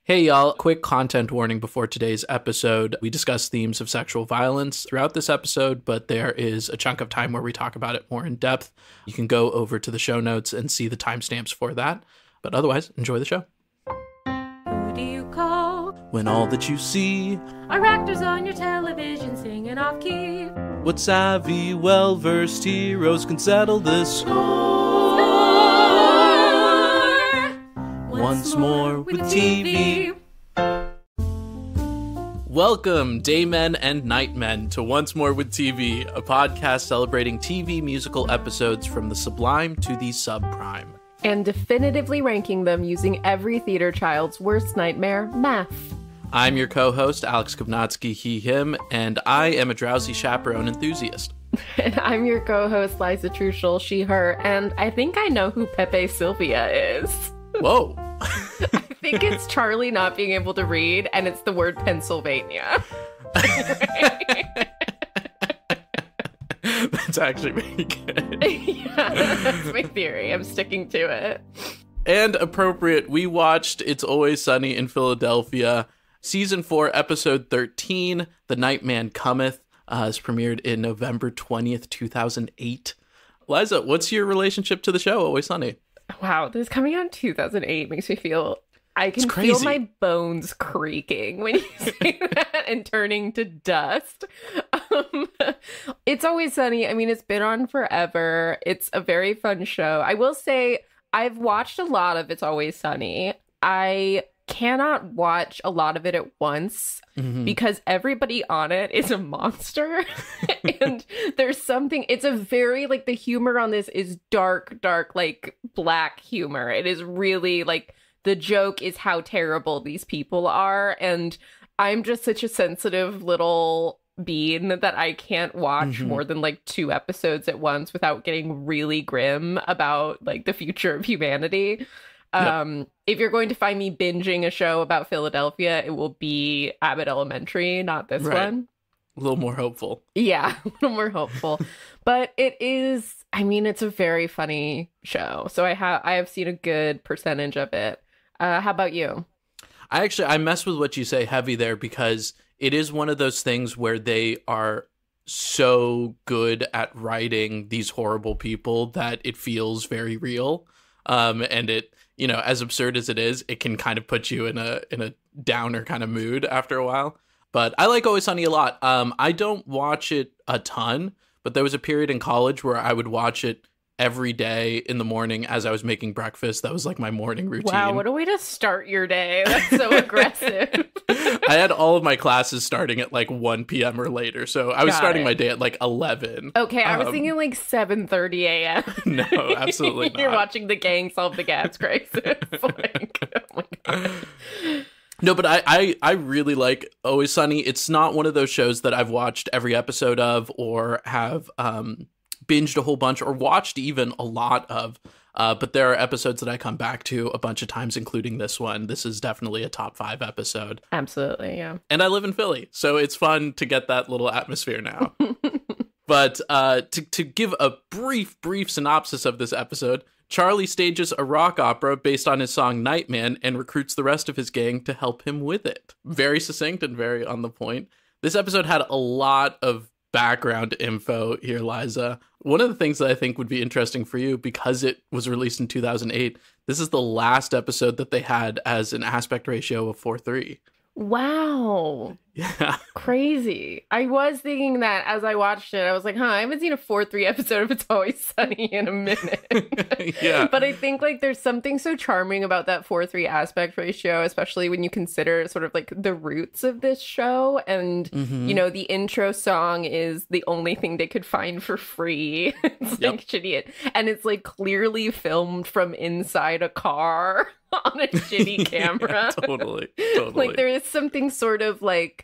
Hey y'all, quick content warning before today's episode. We discuss themes of sexual violence throughout this episode, but there is a chunk of time where we talk about it more in depth. You can go over to the show notes and see the timestamps for that. But otherwise, enjoy the show. Who do you call When all that you see are actors on your television singing off key? what savvy, well-versed heroes can settle this score once more with TV. Welcome, Daymen and Nightmen, to Once More with TV, a podcast celebrating TV musical episodes from the sublime to the subprime. And definitively ranking them using every theater child's worst nightmare, math. I'm your co-host, Alex Kovnatsky, he, him, and I am a drowsy chaperone enthusiast. And I'm your co-host, Liza Truschel, she, her, and I think I know who Pepe Sylvia is. Whoa. I think it's Charlie not being able to read, and it's the word Pennsylvania. That's actually very good. Yeah, that's my theory. I'm sticking to it. And appropriate, we watched It's Always Sunny in Philadelphia. Season 4, Episode 13, The Nightman Cometh, is premiered in November 20th, 2008. Liza, what's your relationship to the show, Always Sunny? Wow, this coming out in 2008 makes me feel... I can feel my bones creaking when you say that and turning to dust. It's Always Sunny. I mean, it's been on forever. It's a very fun show. I will say I've watched a lot of It's Always Sunny. I cannot watch a lot of it at once because everybody on it is a monster. And there's something, it's a very, like, the humor on this is dark, like, black humor. It is really, like, the joke is how terrible these people are. And I'm just such a sensitive little being that I can't watch more than, like, 2 episodes at once without getting really grim about, like, the future of humanity. If you're going to find me binging a show about Philadelphia, it will be Abbott Elementary, not this one. A little more hopeful. Yeah, a little more hopeful. But it is, I mean, it's a very funny show. So I have seen a good percentage of it. How about you? I mess with what you say heavy there because it is one of those things where they are so good at writing these horrible people that it feels very real. And it, you know, as absurd as it is, it can kind of put you in a downer kind of mood after a while. But I like Always Sunny a lot. I don't watch it a ton, but there was a period in college where I would watch it every day in the morning as I was making breakfast. That was like my morning routine. Wow, what a way to start your day. That's so aggressive. I had all of my classes starting at like 1 p.m. or later. So I was starting my day at like 11. Okay, I was thinking like 7:30 a.m. No, absolutely not. You're watching the gang solve the gas crisis. Like, oh my God. No, but I really like Always Sunny. It's not one of those shows that I've watched every episode of or have binged a whole bunch or watched even a lot of. But there are episodes that I come back to a bunch of times, including this one. This is definitely a top 5 episode. Absolutely, yeah. And I live in Philly, so it's fun to get that little atmosphere now. But to give a brief synopsis of this episode, Charlie stages a rock opera based on his song Nightman and recruits the rest of his gang to help him with it. Very succinct and very on the point. This episode had a lot of background info here, Liza. One of the things that I think would be interesting for you, because it was released in 2008, this is the last episode that they had as an aspect ratio of 4:3. Wow. Yeah. Crazy. I was thinking that as I watched it. I was like, I haven't seen a 4:3 episode of It's Always Sunny in a minute. Yeah. But I think like there's something so charming about that 4:3 aspect ratio, especially when you consider sort of like the roots of this show. And, you know, the intro song is the only thing they could find for free. It's like shitty. And it's like clearly filmed from inside a car on a shitty camera. Yeah, totally. Like there is something sort of like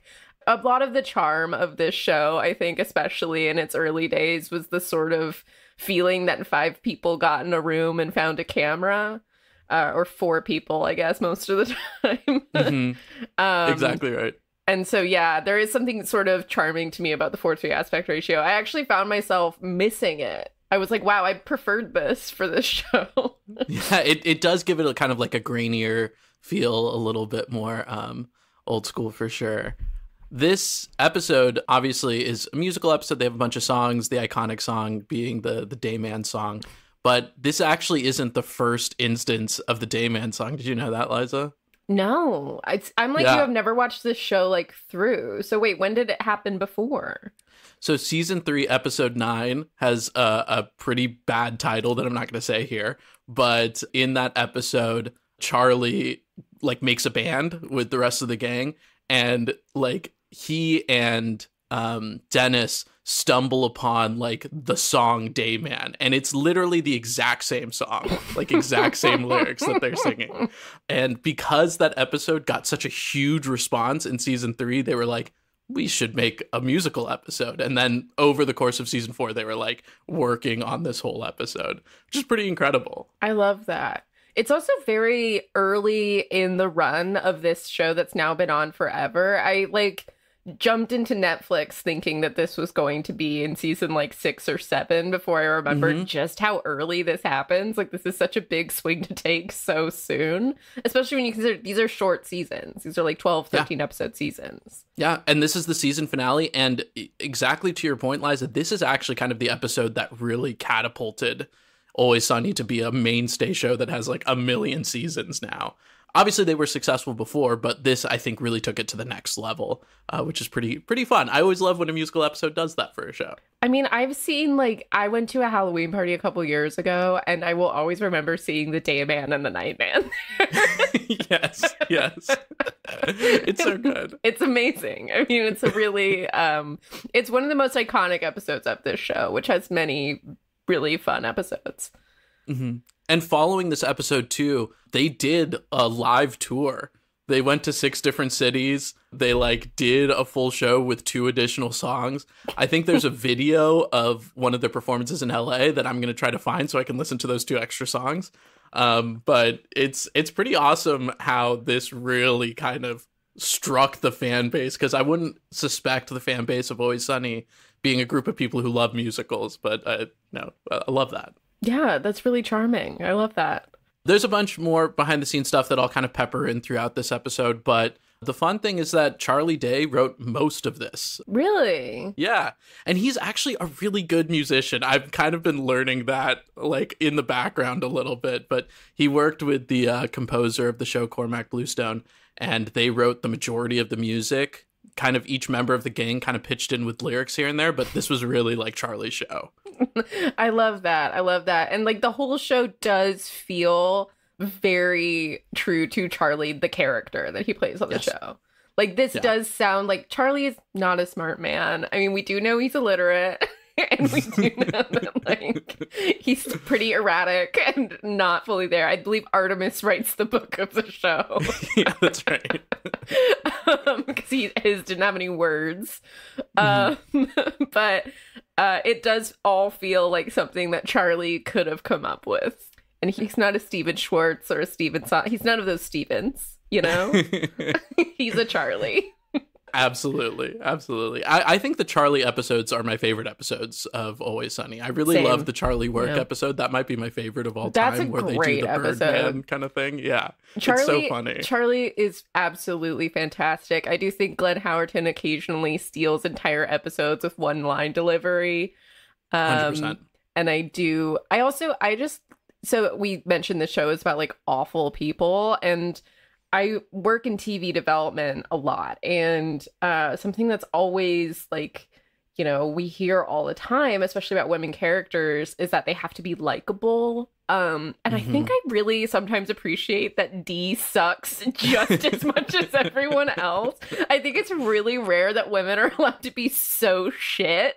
a lot of the charm of this show, I think, especially in its early days, was the sort of feeling that 5 people got in a room and found a camera, or 4 people, I guess, most of the time. Exactly right. And so, yeah, there is something sort of charming to me about the 4:3 aspect ratio. I actually found myself missing it. I was like, wow, I preferred this for this show. Yeah, it does give it a kind of like a grainier feel a little bit more old school for sure. This episode obviously is a musical episode. They have a bunch of songs, the iconic song being the Dayman song. But this actually isn't the first instance of the Dayman song. Did you know that, Liza? No. I'm like, you have never watched this show like through. So wait, when did it happen before? So season 3, episode 9 has a pretty bad title that I'm not going to say here. But in that episode, Charlie like makes a band with the rest of the gang. And like he and Dennis stumble upon like the song Dayman, and it's literally the exact same song, like exact same lyrics that they're singing. And because that episode got such a huge response in season 3, they were like, we should make a musical episode. And then over the course of season 4, they were like working on this whole episode, which is pretty incredible. I love that. It's also very early in the run of this show that's now been on forever. I like jumped into Netflix thinking that this was going to be in season like 6 or 7 before I remembered just how early this happens. Like, this is such a big swing to take so soon, especially when you consider these are short seasons. These are like 12, 13 episode seasons. Yeah. And this is the season finale. And exactly to your point, Liza, this is actually kind of the episode that really catapulted Always Sunny to be a mainstay show that has like 1 million seasons now. Obviously, they were successful before, but this, I think, really took it to the next level, which is pretty fun. I always love when a musical episode does that for a show. I mean, I've seen, like, I went to a Halloween party a couple years ago, and I will always remember seeing the Dayman and the Nightman. Yes. It's so good. It's amazing. I mean, it's a really, it's one of the most iconic episodes of this show, which has many really fun episodes. Mm-hmm. And following this episode, too, they did a live tour. They went to 6 different cities. They, like, did a full show with 2 additional songs. I think there's a video of one of their performances in LA that I'm going to try to find so I can listen to those 2 extra songs. But it's pretty awesome how this really kind of struck the fan base, because I wouldn't suspect the fan base of Always Sunny being a group of people who love musicals. But no, I love that. Yeah, that's really charming. I love that. There's a bunch more behind the scenes stuff that I'll kind of pepper in throughout this episode, but the fun thing is that Charlie Day wrote most of this. Really? Yeah. And he's actually a really good musician. I've kind of been learning that like in the background a little bit, but he worked with the composer of the show, Cormac Bluestone, and they wrote the majority of the music. Kind of each member of the gang kind of pitched in with lyrics here and there, but this was really like Charlie's show. I love that. And like the whole show does feel very true to Charlie, the character that he plays on the show. Like this does sound like Charlie is not a smart man. I mean, we do know he's illiterate. And we do know that, like, he's pretty erratic and not fully there. I believe Artemis writes the book of the show. Yeah, that's right. Because his didn't have any words. But it does all feel like something that Charlie could have come up with. And he's not a Steven Schwartz or a Steven He's none of those Stevens, you know? He's a Charlie. Absolutely. I think the Charlie episodes are my favorite episodes of Always Sunny. I really love the Charlie work episode. That might be my favorite of all time, where they do the Birdman kind of thing. Yeah, it's so funny. Charlie is absolutely fantastic. I do think Glenn Howerton occasionally steals entire episodes with one line delivery. 100%. And so we mentioned the show is about like awful people, and I work in TV development a lot, and something that's always like, you know, we hear all the time, especially about women characters, is that they have to be likable. And I think I really sometimes appreciate that Dee sucks just as much as everyone else. I think it's really rare that women are allowed to be so shit.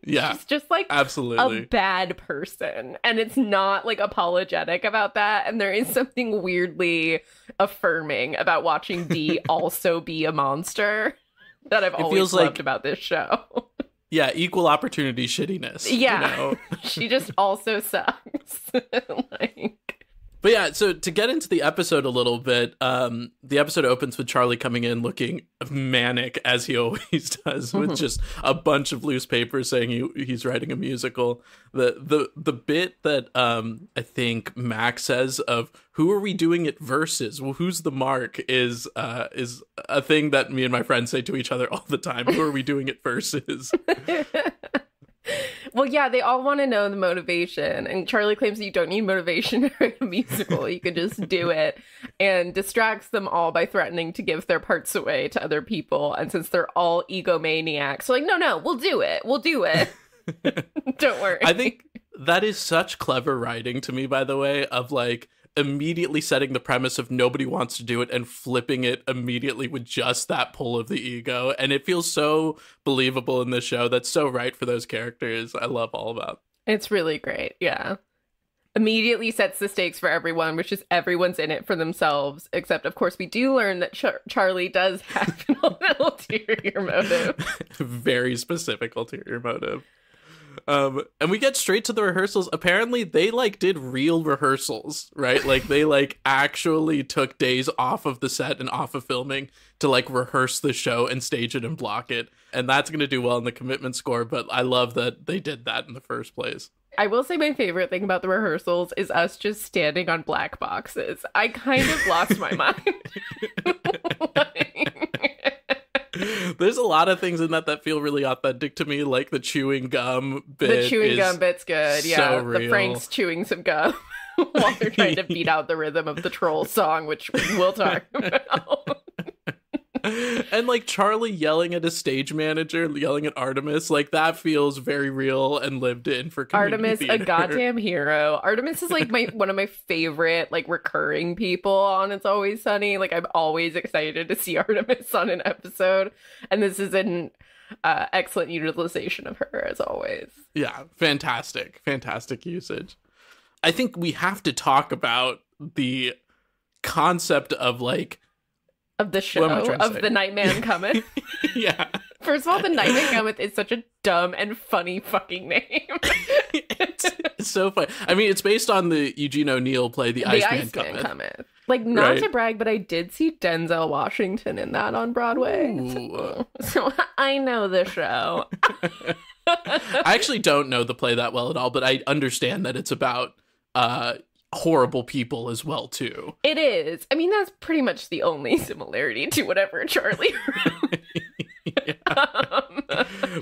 Yeah. She's just like absolutely a bad person. And it's not like apologetic about that. And there is something weirdly affirming about watching Dee also be a monster that I've always loved about this show. Yeah, equal opportunity shittiness. Yeah, you know? She just also sucks. But yeah, so to get into the episode a little bit, the episode opens with Charlie coming in looking manic, as he always does, with just a bunch of loose papers saying he's writing a musical. The bit that I think Max says of "Who are we doing it versus? Well, who's the mark?" is a thing that me and my friends say to each other all the time. Who are we doing it versus? Well, yeah, they all want to know the motivation. And Charlie claims that you don't need motivation to write a musical. You can just do it. And distracts them all by threatening to give their parts away to other people. And since they're all egomaniacs, so like, no, we'll do it. We'll do it. Don't worry. I think that is such clever writing to me, by the way, of like immediately setting the premise of nobody wants to do it and flipping it immediately with just that pull of the ego. And it feels so believable in this show. That's so right for those characters. I love all about it. It's really great. Yeah. Immediately sets the stakes for everyone, which is everyone's in it for themselves. Except, of course, we do learn that Charlie does have an ulterior motive. Very specific ulterior motive. And we get straight to the rehearsals. Apparently they like did real rehearsals, right? Like they like actually took days off of the set and off of filming to like rehearse the show and stage it and block it. And that's going to do well in the commitment score. But I love that they did that in the first place. I will say my favorite thing about the rehearsals is us just standing on black boxes. I kind of lost my mind. There's a lot of things in that feel really authentic to me, like the chewing gum bit. The chewing gum bit's good, yeah. So real. The Frank's chewing some gum while they're trying to beat out the rhythm of the troll song, which we'll talk about. And like Charlie yelling at a stage manager, yelling at Artemis, like that feels very real and lived in for community Artemis, theater. a goddamn hero. Artemis is like one of my favorite like recurring people on It's Always Sunny. Like I'm always excited to see Artemis on an episode, and this is an excellent utilization of her as always. Yeah, fantastic usage. I think we have to talk about the concept of like of the show, of the Nightman Cometh. Yeah. First of all, the Nightman Cometh is such a dumb and funny fucking name. It's so funny. I mean, it's based on the Eugene O'Neill play, The Iceman Cometh. Like, not to brag, but I did see Denzel Washington in that on Broadway. So I know the show. I actually don't know the play that well at all, but I understand that it's about horrible people as well too. It is. I mean, that's pretty much the only similarity to whatever Charlie wrote.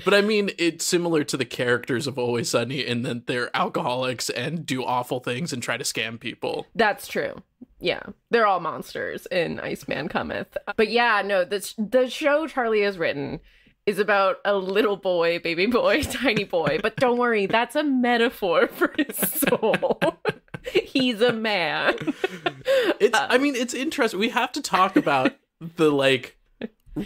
But I mean, it's similar to the characters of Always Sunny in that they're alcoholics and do awful things and try to scam people. That's true. Yeah, they're all monsters in Iceman Cometh. But yeah, no, the show Charlie has written is about a little boy, baby boy, tiny boy. But don't worry, that's a metaphor for his soul. He's a man. It's interesting. We have to talk about the like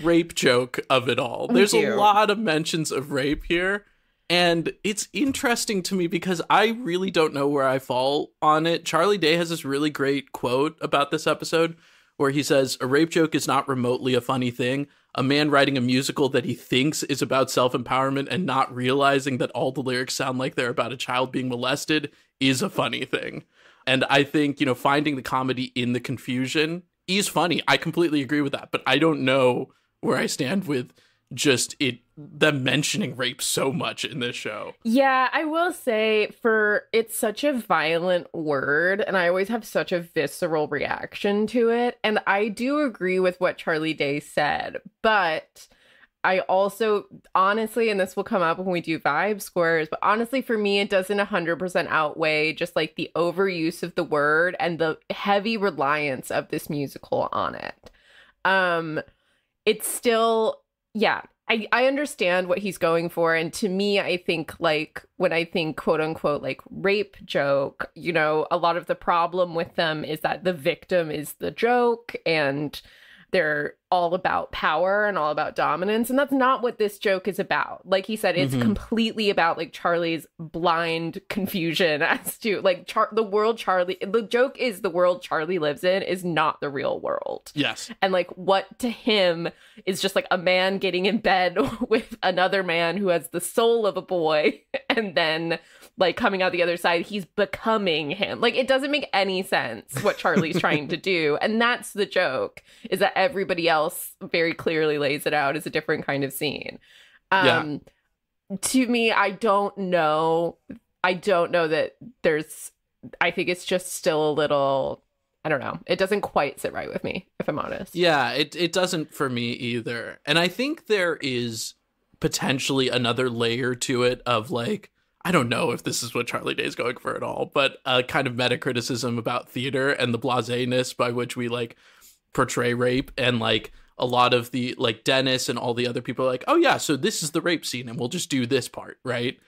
rape joke of it all. There's a lot of mentions of rape here, and it's interesting to me because I really don't know where I fall on it. Charlie Day has this really great quote about this episode where he says, "A rape joke is not remotely a funny thing. A man writing a musical that he thinks is about self-empowerment and not realizing that all the lyrics sound like they're about a child being molested is a funny thing." And I think, finding the comedy in the confusion is funny. I completely agree with that, but I don't know where I stand with just them mentioning rape so much in this show. Yeah, I will say it's such a violent word, and I always have such a visceral reaction to it. And I do agree with what Charlie Day said, but I also, honestly, and this will come up when we do vibe scores, but honestly, for me, it doesn't 100% outweigh just like the overuse of the word and the heavy reliance of this musical on it. It's still, yeah, I understand what he's going for. And to me, I think like when I think quote unquote like rape joke, a lot of the problem with them is that the victim is the joke and they're all about power and all about dominance. And that's not what this joke is about. Like he said, it's completely about like Charlie's blind confusion as to like the joke is the world Charlie lives in is not the real world. Yes. And like what to him is just like a man getting in bed with another man who has the soul of a boy, and then like coming out the other side, he's becoming him. Like it doesn't make any sense what Charlie's trying to do. And that's the joke, is that everybody else very clearly lays it out as a different kind of scene. To me, I don't know that I think it's just still a little, I don't know. It doesn't quite sit right with me, if I'm honest. Yeah, it doesn't for me either. And I think there is potentially another layer to it of like, I don't know if this is what Charlie Day is going for at all, but a kind of meta criticism about theater and the blasé-ness by which we like portray rape, and like a lot of the like Dennis and all the other people are like, oh yeah, so this is the rape scene and we'll just do this part, right?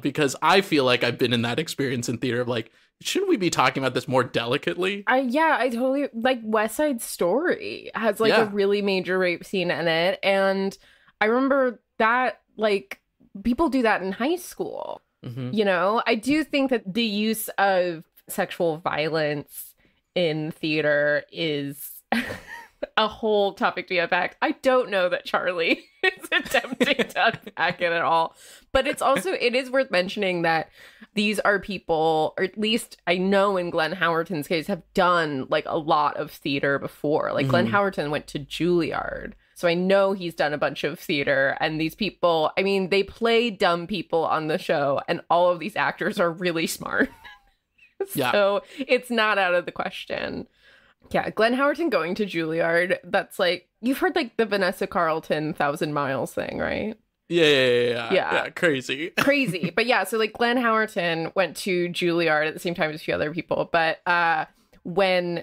Because I feel like I've been in that experience in theater of like, shouldn't we be talking about this more delicately? I totally like West Side Story has like a really major rape scene in it, and I remember that like people do that in high school. You know, I do think that the use of sexual violence in theater is a whole topic to unpack. I don't know that Charlie is attempting to unpack it at all. But it is worth mentioning that these are people, or at least I know in Glenn Howerton's case, have done like a lot of theater before. Like Glenn Howerton went to Juilliard. So I know he's done a bunch of theater, and these people, I mean, they play dumb people on the show, and all of these actors are really smart. So it's not out of the question. Yeah, Glenn Howerton going to Juilliard, that's like, you've heard like the Vanessa Carlton 1,000 Miles thing, right? Yeah, crazy. Crazy. But yeah, so like Glenn Howerton went to Juilliard at the same time as a few other people. But when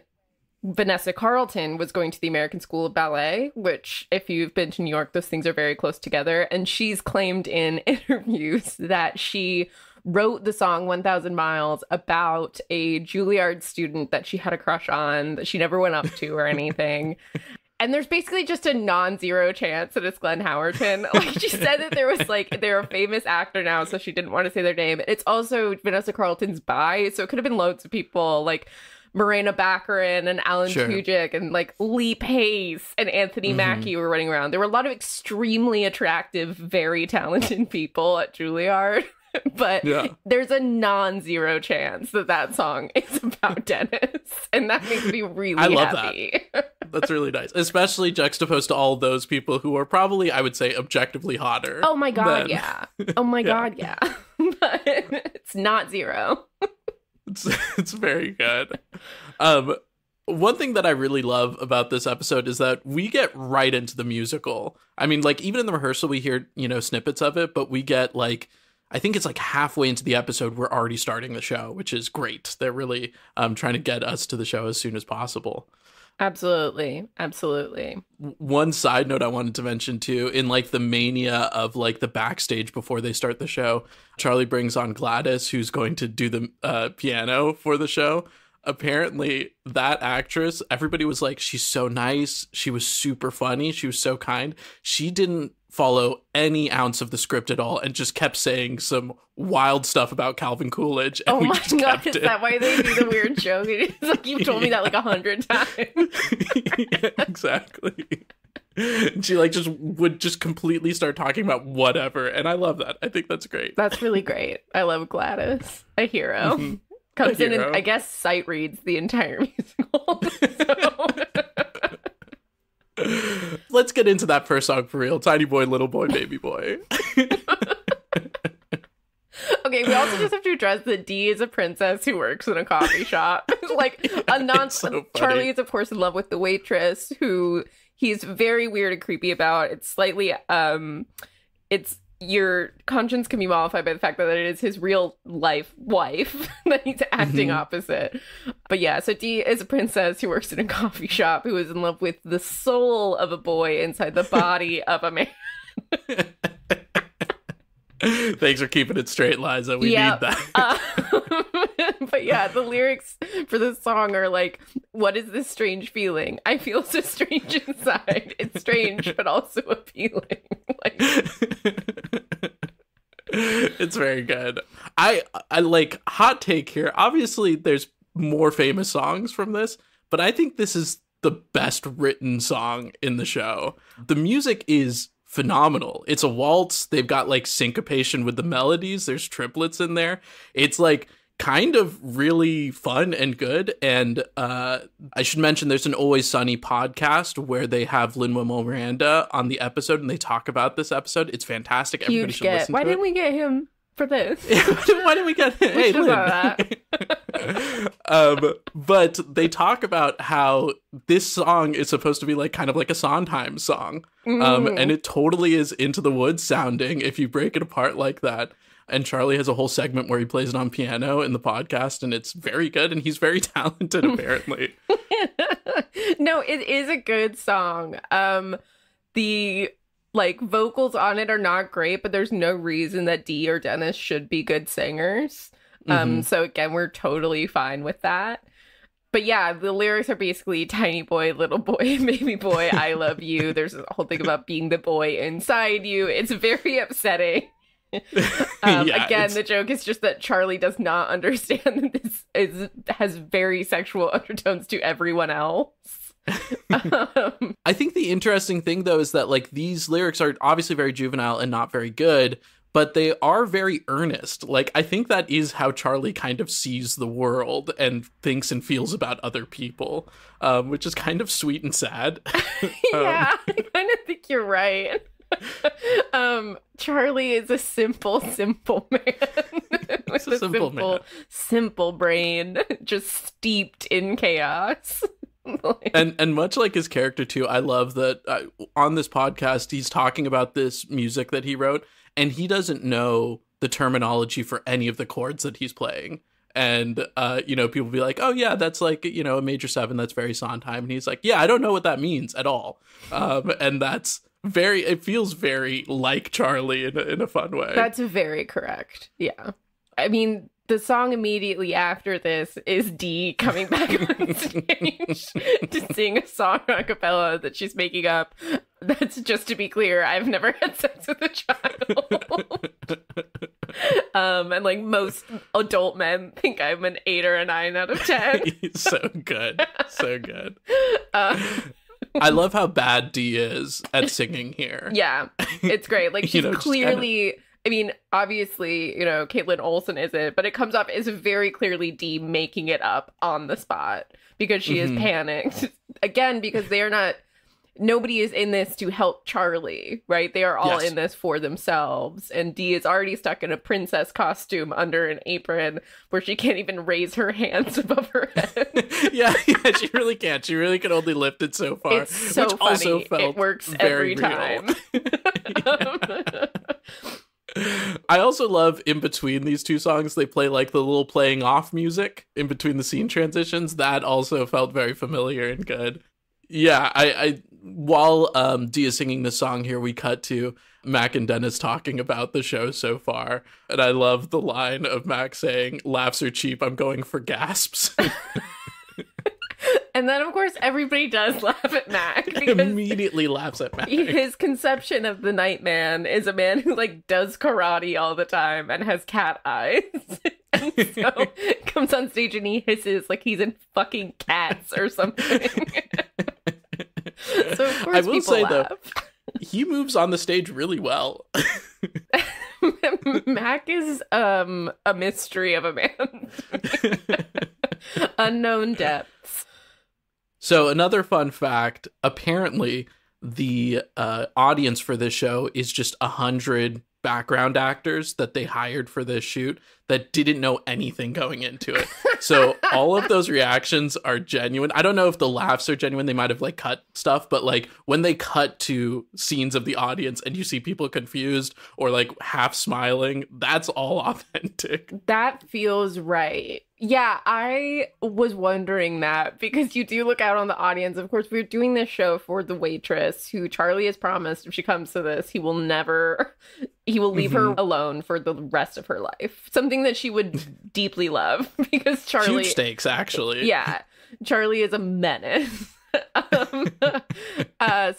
Vanessa Carlton was going to the American School of Ballet, which if you've been to New York, those things are very close together. And she's claimed in interviews that she wrote the song 1,000 Miles about a Juilliard student that she had a crush on that she never went up to or anything. And there's basically just a non-zero chance that it's Glenn Howerton. Like, she said that there was, like, they're a famous actor now, so she didn't want to say their name. It's also Vanessa Carlton's bi, so it could have been loads of people, like Morena Baccarin and Alan Tudyk and, like, Lee Pace and Anthony Mackie were running around. There were a lot of extremely attractive, very talented people at Juilliard. But there's a non-zero chance that song is about Dennis. And that makes me really happy. That. That's really nice. Especially juxtaposed to all those people who are probably, I would say, objectively hotter. Oh my God, yeah. Oh my God, yeah. But it's not zero. It's very good. One thing that I really love about this episode is that we get right into the musical. I mean, like, even in the rehearsal, we hear, snippets of it, but we get, like, I think it's like halfway into the episode, we're already starting the show, which is great. They're really trying to get us to the show as soon as possible. Absolutely. Absolutely. One side note I wanted to mention, too, in like the mania of like the backstage before they start the show, Charlie brings on Gladys, who's going to do the piano for the show. Apparently, that actress, everybody was like, she's so nice. She was super funny. She was so kind. She didn't follow any ounce of the script at all and just kept saying some wild stuff about Calvin Coolidge. And oh my God, is that why they do the weird joke? It's like, you've told me that like 100 times. Yeah, exactly. She like would just completely start talking about whatever. And I love that. I think that's great. That's really great. I love Gladys, a hero. Mm-hmm. Comes in and I guess sight reads the entire musical. Let's get into that first song for real. Tiny Boy, Little Boy, Baby Boy. Okay, we also just have to address that Dee is a princess who works in a coffee shop. Like, so Charlie is, of course, in love with the waitress, who he's very weird and creepy about. It's slightly, it's, your conscience can be mollified by the fact that it is his real life wife that he's acting opposite. But yeah, so Dee is a princess who works in a coffee shop who is in love with the soul of a boy inside the body of a man. Thanks for keeping it straight, Liza. We need that. But yeah, the lyrics for this song are like, what is this strange feeling? I feel so strange inside. It's strange, but also appealing. Like, it's very good. I like, hot take here. Obviously, there's more famous songs from this, but I think this is the best written song in the show. The music is phenomenal. It's a waltz. They've got like syncopation with the melodies. There's triplets in there. It's like kind of really fun and good. And I should mention there's an Always Sunny podcast where they have Lin-Manuel Miranda on the episode and they talk about this episode. It's fantastic. Everybody should listen to it. Why didn't we get him for this? Why didn't we get him? Hey, Lin. But they talk about how this song is supposed to be like kind of like a Sondheim song. And it totally is Into the Woods sounding if you break it apart like that. And Charlie has a whole segment where he plays it on piano in the podcast, and it's very good, and he's very talented, apparently. No, it is a good song. The like vocals on it are not great, but there's no reason that Dee or Dennis should be good singers. So again, we're totally fine with that. But yeah, the lyrics are basically tiny boy, little boy, baby boy, I love you. There's a whole thing about being the boy inside you. It's very upsetting. Again, the joke is just that Charlie does not understand that this has very sexual undertones to everyone else. I think the interesting thing, though, is that like these lyrics are obviously very juvenile and not very good, but they are very earnest. Like, I think that is how Charlie kind of sees the world and thinks and feels about other people, which is kind of sweet and sad. Yeah, I kind of think you're right. Charlie is a simple man. With a simple brain, just steeped in chaos. and much like his character too, I love that on this podcast he's talking about this music that he wrote, and he doesn't know the terminology for any of the chords that he's playing. And people be like, oh yeah, that's like, a major seven, that's very Sondheim, and he's like, yeah, I don't know what that means at all. And that's it feels very like Charlie in a fun way. That's very correct. Yeah. I mean, the song immediately after this is Dee coming back on stage to sing a song a cappella that she's making up. That's, just to be clear, I've never had sex with a child. And like most adult men think I'm an 8 or a 9 out of 10. So good. So good. I love how bad Dee is at singing here. Yeah, it's great. Like, she's clearly, I mean, obviously, Caitlin Olsen is it, but it comes off as very clearly Dee making it up on the spot because she is panicked. Again, because nobody is in this to help Charlie, right? They are all in this for themselves. And Dee is already stuck in a princess costume under an apron where she can't even raise her hands above her head. yeah, she really can't. She really can only lift it so far. It's so funny. Also felt it works every time. I also love in between these two songs, they play like the little playing off music in between the scene transitions. That also felt very familiar and good. Yeah, I while Dee is singing this song here, we cut to Mac and Dennis talking about the show so far. And I love the line of Mac saying, laughs are cheap, I'm going for gasps. And then, of course, everybody does laugh at Mac. Immediately laughs at Mac. His conception of the Nightman is a man who, like, does karate all the time and has cat eyes. And so comes on stage and he hisses like he's in fucking Cats or something. So, of course, I will say, laugh. Though, he moves on the stage really well. Mac is a mystery of a man. Unknown depths. So another fun fact, apparently the audience for this show is just 100 background actors that they hired for this shoot that didn't know anything going into it. So all of those reactions are genuine. I don't know if the laughs are genuine. They might have like cut stuff, but like when they cut to scenes of the audience and you see people confused or like half smiling, that's all authentic. That feels right. Yeah, I was wondering that because you do look out on the audience. Of course, we're doing this show for the waitress who Charlie has promised if she comes to this, he will never he will leave her alone for the rest of her life. Something that she would deeply love, because Charlie... Huge stakes, actually. Yeah. Charlie is a menace.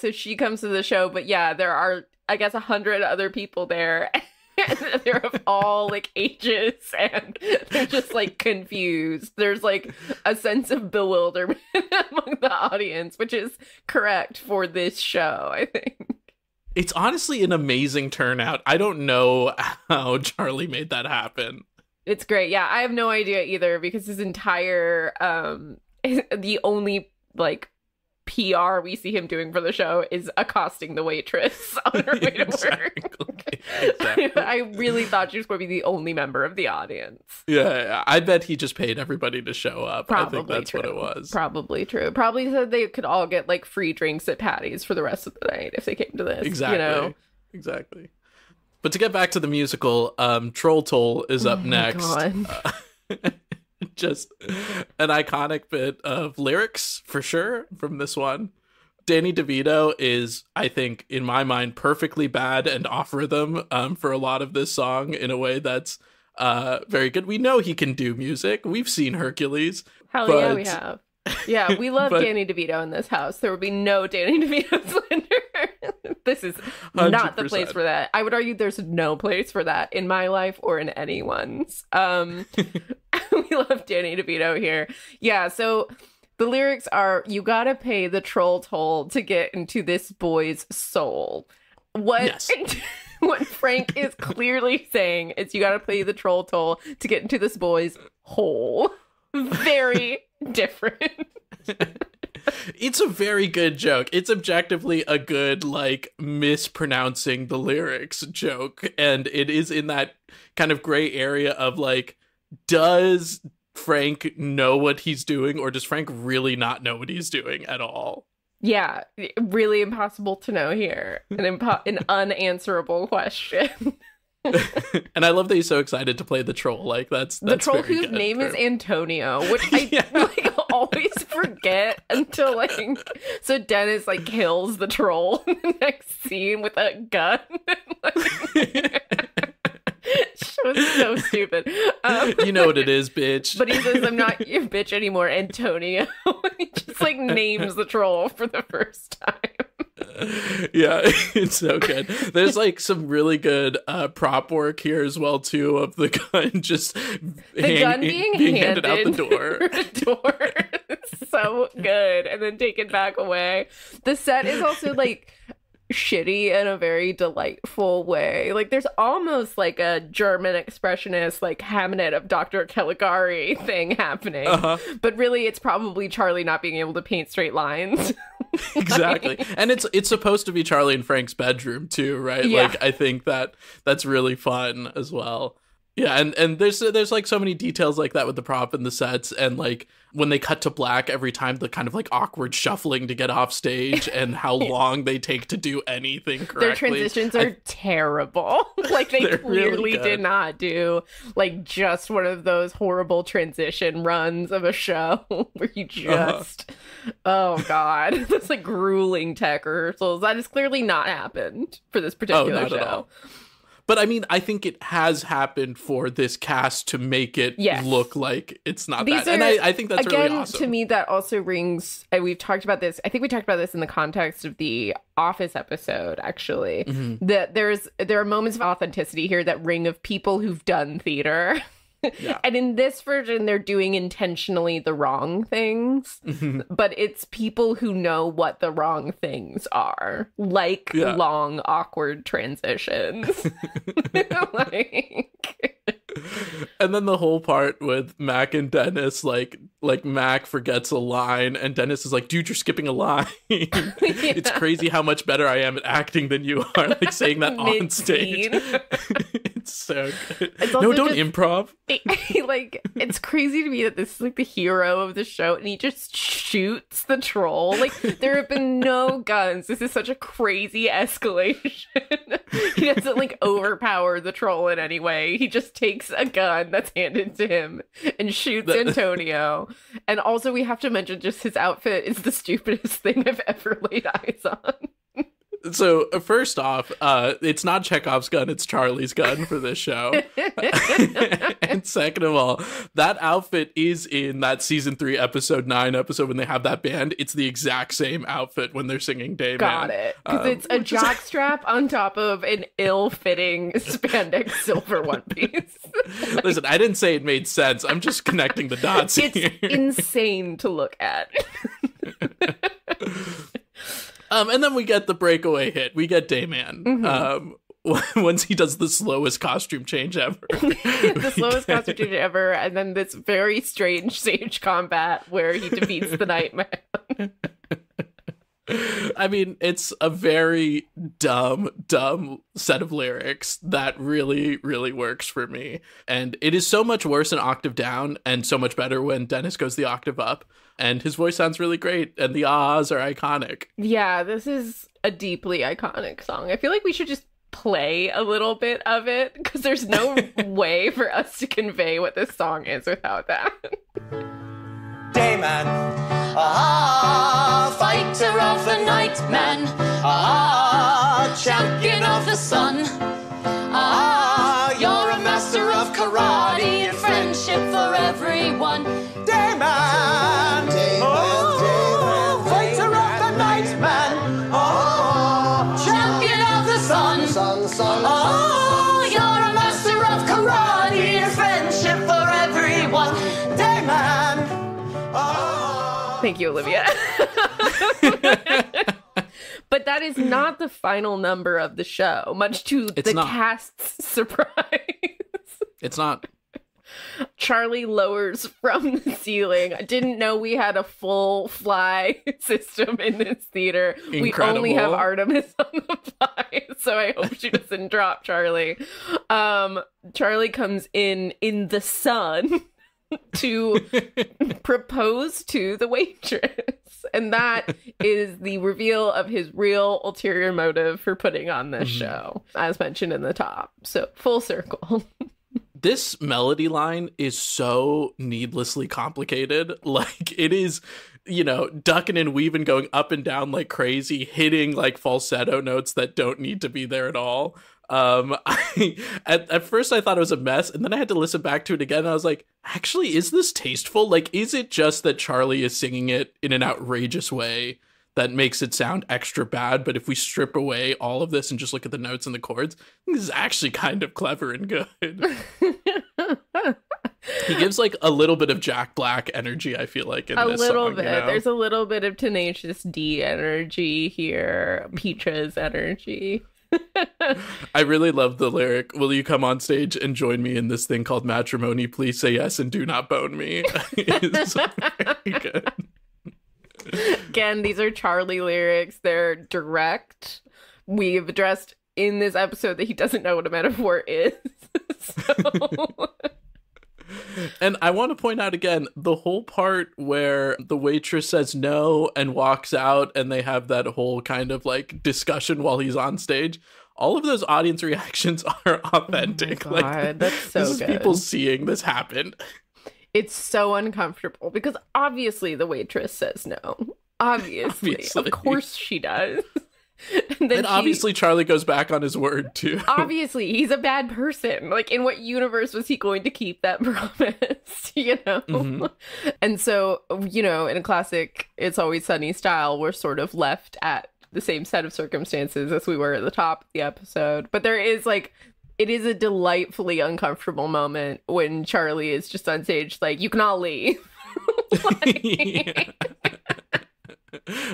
So she comes to the show, but yeah, there are, I guess, 100 other people there. And they're of all like ages, and they're just like confused. There's like a sense of bewilderment among the audience, which is correct for this show, I think. It's honestly an amazing turnout. I don't know how Charlie made that happen. It's great. Yeah, I have no idea either, because his entire the only like PR we see him doing for the show is accosting the waitress on her way to work. Exactly. I really thought she was going to be the only member of the audience. Yeah, I bet he just paid everybody to show up. Probably I think that's true. what it was. Probably true. Probably said they could all get like free drinks at Patty's for the rest of the night if they came to this. Exactly. You know? Exactly. But to get back to the musical, Troll Toll is up next. Just an iconic bit of lyrics, for sure, from this one. Danny DeVito is, I think, in my mind, perfectly bad and off rhythm for a lot of this song in a way that's very good. We know he can do music. We've seen Hercules. Hell yeah, we have. Yeah, we love Danny DeVito in this house. There would be no Danny DeVito slander. This is 100%. Not the place for that. I would argue there's no place for that in my life or in anyone's. We love Danny DeVito here. Yeah, so the lyrics are, you gotta pay the troll toll to get into this boy's soul. What Frank is clearly saying is you gotta pay the troll toll to get into this boy's hole. Very different. It's a very good joke. It's objectively a good, like, mispronouncing the lyrics joke. And it is in that kind of gray area of, like, does Frank know what he's doing, or does Frank really not know what he's doing at all? Yeah, really impossible to know here. An unanswerable question. And I love that he's so excited to play the troll. Like, that's the troll whose name is Antonio, which I like always forget until like, so Dennis like kills the troll in the next scene with a gun. It was so stupid. You know what it is, bitch. But he says, I'm not your bitch anymore, Antonio. He just like names the troll for the first time. Yeah, it's so good. There's like some really good prop work here as well too, of the gun just gun being handed out the door. It's so good, and then taken back away. The set is also like shitty in a very delightful way. Like there's almost like a German expressionist like Hamnet of Dr. Caligari thing happening, but really it's probably Charlie not being able to paint straight lines. Exactly. And it's supposed to be Charlie and Frank's bedroom too, right? Yeah. Like I think that's really fun as well. Yeah, and there's like so many details like that with the prop and the sets, and like when they cut to black every time, the kind of like awkward shuffling to get off stage and how long they take to do anything correctly. Their transitions are terrible. Like they clearly really did not do like just one of those horrible transition runs of a show where you just oh god, that's like grueling tech rehearsals. That has clearly not happened for this particular show. But I mean, I think it has happened for this cast to make it look like it's not that. And I think that's really awesome. To me, that also rings, and we've talked about this, I think we talked about this in the context of the Office episode, actually, that there are moments of authenticity here that ring of people who've done theater. Yeah. And in this version, they're doing intentionally the wrong things, but it's people who know what the wrong things are, like long, awkward transitions. And then the whole part with Mac and Dennis, like Mac forgets a line, and Dennis is like, dude, you're skipping a line. It's crazy how much better I am at acting than you are, like saying that on stage. It's so good. No, don't improv. Like, it's crazy to me that this is like the hero of the show, and he just shoots the troll. Like, there have been no guns. This is such a crazy escalation. He doesn't like overpower the troll in any way. He just takes a gun that's handed to him and shoots Antonio. And also, we have to mention just his outfit is the stupidest thing I've ever laid eyes on. So first off, it's not Chekhov's gun, it's Charlie's gun for this show. And second of all, that outfit is in that season 3, episode 9 episode when they have that band. It's the exact same outfit when they're singing Dayman. Got it. Because it's a jockstrap on top of an ill-fitting spandex silver one piece. Listen, I didn't say it made sense. I'm just connecting the dots here. It's insane to look at. And then we get the breakaway hit. We get Dayman. Once he does the slowest costume change ever. The slowest costume change ever. And then this very strange stage combat where he defeats the Nightman. I mean, it's a very dumb set of lyrics that really, really works for me. And it is so much worse an octave down and so much better when Dennis goes the octave up. And his voice sounds really great. And the ahs are iconic. Yeah, this is a deeply iconic song. I feel like we should just play a little bit of it because there's no way for us to convey what this song is without that. Dayman, fighter of the Nightman, champion of the sun, you're a master of karate and friendship for everyone. Dayman, fighter of the Nightman, champion of the sun, you're a master of karate and friendship for everyone. Dayman. Thank you, Olivia. But that is not the final number of the show, much to cast's surprise. It's not. Charlie lowers from the ceiling. I didn't know we had a full fly system in this theater. Incredible. We only have Artemis on the fly, so I hope she doesn't drop Charlie. Charlie comes in the sun to propose to the waitress. And that is the reveal of his real ulterior motive for putting on this show, as mentioned in the top. So full circle. This melody line is so needlessly complicated. Like, it is, ducking and weaving, going up and down like crazy, hitting like falsetto notes that don't need to be there at all. At first I thought it was a mess, and then I had to listen back to it again, and I was like, actually, is this tasteful? Like, is it just that Charlie is singing it in an outrageous way that makes it sound extra bad? But if we strip away all of this and just look at the notes and the chords, this is actually kind of clever and good. He gives like a little bit of Jack Black energy, I feel like, in this song. A little bit. There's a little bit of Tenacious D energy here. Peaches energy. I really love the lyric, "Will you come on stage and join me in this thing called matrimony? Please say yes and do not bone me." It's very good. Again, these are Charlie lyrics. They're direct. We've addressed in this episode that he doesn't know what a metaphor is. So... And I want to point out again, the whole part where the waitress says no and walks out and they have that whole kind of like discussion while he's on stage. All of those audience reactions are authentic. Oh my God, like, that's so this good. Is people seeing this happen. It's so uncomfortable because obviously the waitress says no. Obviously. Of course she does. And obviously Charlie goes back on his word too. Obviously, he's a bad person. Like, in what universe was he going to keep that promise, And so, in a classic It's Always Sunny style, we're sort of left at the same set of circumstances as we were at the top of the episode. But there is like, it is a delightfully uncomfortable moment when Charlie is just on stage like, you can all leave. Yeah.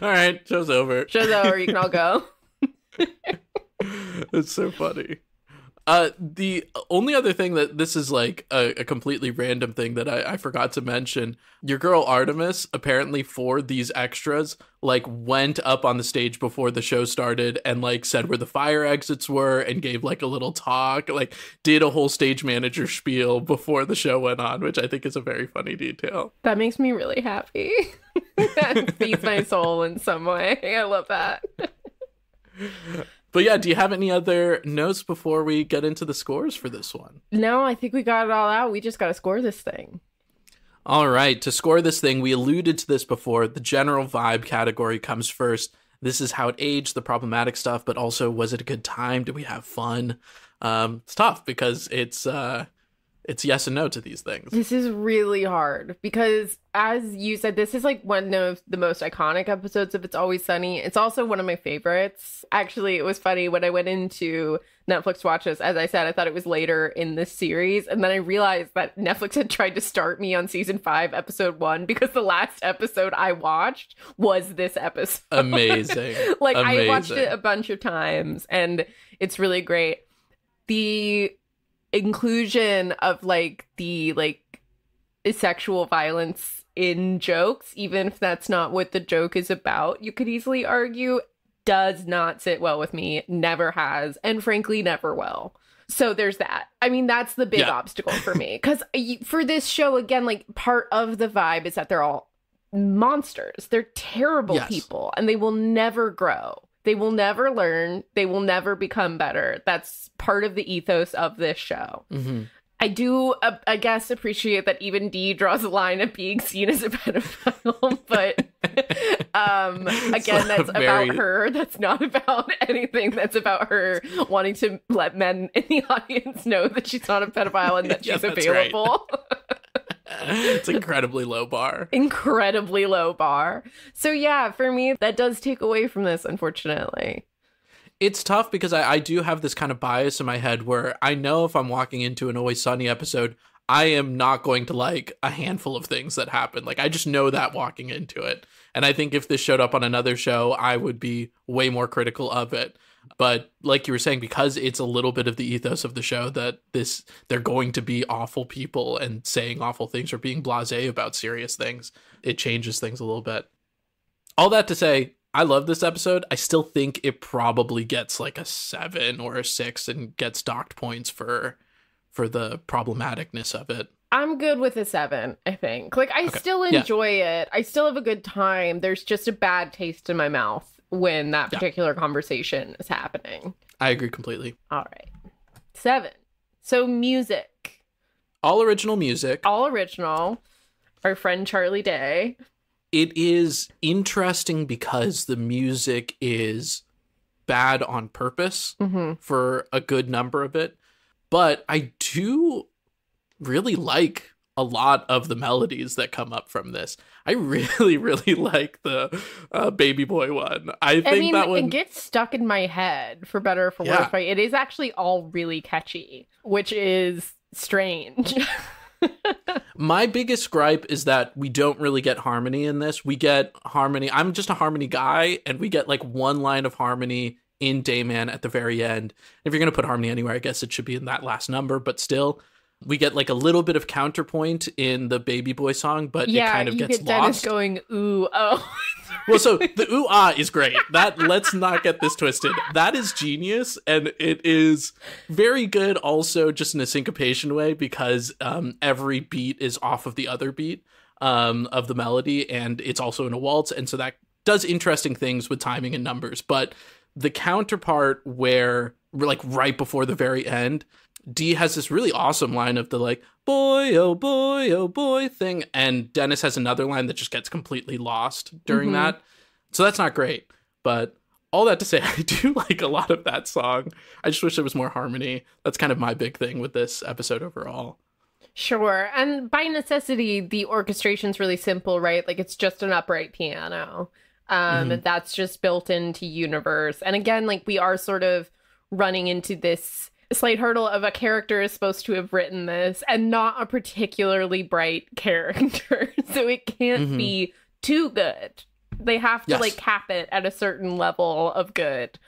All right, show's over. Show's over, you can all go. It's so funny. The only other thing that this is like a completely random thing that I forgot to mention, your girl Artemis apparently for these extras like went up on the stage before the show started and like said where the fire exits were and gave like a little talk, like did a whole stage manager spiel before the show went on, which I think is a very funny detail. That makes me really happy. That feeds my soul in some way. I love that. But yeah, do you have any other notes before we get into the scores for this one? No, I think we got it all out. We just got to score this thing. All right, to score this thing, we alluded to this before. The general vibe category comes first. this is how it aged, the problematic stuff, but also, was it a good time? Did we have fun? It's tough because it's yes and no to these things. This is really hard because, as you said, this is like one of the most iconic episodes of It's Always Sunny. It's also one of my favorites. Actually, it was funny when I went into Netflix to watch this. As I said, I thought it was later in this series. And then I realized that Netflix had tried to start me on season 5, episode 1, because the last episode I watched was this episode. Amazing. Like, Amazing. I watched it a bunch of times and it's really great. The inclusion of like the sexual violence in jokes, even if that's not what the joke is about, you could easily argue, does not sit well with me, never has, and frankly never will. So there's that. I mean, that's the big obstacle for me, because for this show, again, like, part of the vibe is that they're all monsters. They're terrible people, and they will never grow. They will never learn. They will never become better. That's part of the ethos of this show. Mm-hmm. I do, I guess, appreciate that even Dee draws a line at being seen as a pedophile, but again, that's about her. That's not about anything. That's about her wanting to let men in the audience know that she's not a pedophile and that she's available. Right. It's incredibly low bar. Incredibly low bar. So yeah, for me, that does take away from this, unfortunately. It's tough because I do have this kind of bias in my head where I know if I'm walking into an Always Sunny episode, I am not going to like a handful of things that happen. Like, I just know that walking into it. And I think if this showed up on another show, I would be way more critical of it. But like you were saying, because it's a little bit of the ethos of the show that they're going to be awful people and saying awful things or being blasé about serious things, it changes things a little bit. All that to say, I love this episode. I still think it probably gets like a 7 or a 6 and gets docked points for the problematicness of it. I'm good with a 7, I think. Like, I still enjoy it. I still have a good time. There's just a bad taste in my mouth when that particular conversation is happening. I agree completely. All right. 7. So music. All original music. All original. Our friend Charlie Day. It is interesting because the music is bad on purpose for a good number of it. But I do really like a lot of the melodies that come up from this. I really, really like the Baby Boy one. I think that one... it gets stuck in my head, for better or for worse. Right? It is actually all really catchy, which is strange. My biggest gripe is that we don't really get harmony in this. We get harmony. I'm just a harmony guy, and we get like one line of harmony in Dayman at the very end. If you're going to put harmony anywhere, I guess it should be in that last number, but still... We get like a little bit of counterpoint in the Baby Boy song, but it kind of gets lost. Yeah, you get Dennis going, ooh, oh. Well, so the ooh, ah is great. Let's not get this twisted. That is genius, and it is very good also just in a syncopation way because every beat is off of the other beat of the melody, and it's also in a waltz, and so that does interesting things with timing and numbers. But the counterpart where, like right before the very end, Dee has this really awesome line of the like, boy, oh boy thing. And Dennis has another line that just gets completely lost during that. So that's not great. But all that to say, I do like a lot of that song. I just wish there was more harmony. That's kind of my big thing with this episode overall. Sure. And by necessity, the orchestration's really simple, right? Like, it's just an upright piano. That's just built into universe. And again, like, we are sort of running into this slight hurdle of a character is supposed to have written this and not a particularly bright character. So it can't be too good. They have to like cap it at a certain level of good.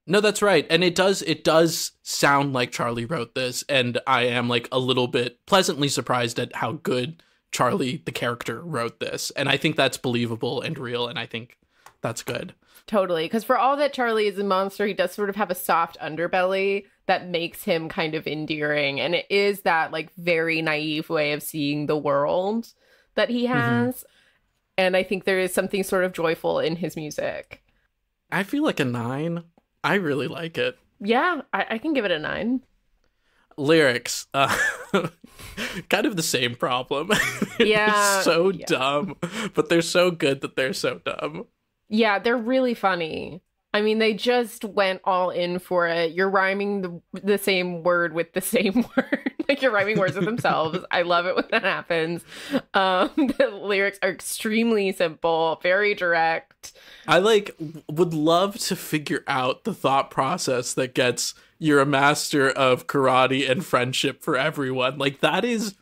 No, that's right. And it does sound like Charlie wrote this. And I am like a little bit pleasantly surprised at how good Charlie, the character, wrote this. And I think that's believable and real. And I think that's good. Totally. Because for all that Charlie is a monster, he does sort of have a soft underbelly that makes him kind of endearing. And it is that like very naive way of seeing the world that he has. And I think there is something sort of joyful in his music. I feel like a 9. I really like it. Yeah, I can give it a 9. Lyrics, kind of the same problem. Yeah. It's so dumb, but they're so good that they're so dumb. Yeah, they're really funny. I mean, they just went all in for it. You're rhyming the same word with the same word. Like, you're rhyming words with themselves. I love it when that happens. The lyrics are extremely simple, very direct. I would love to figure out the thought process that gets "you're a master of karate and friendship for everyone." Like, that is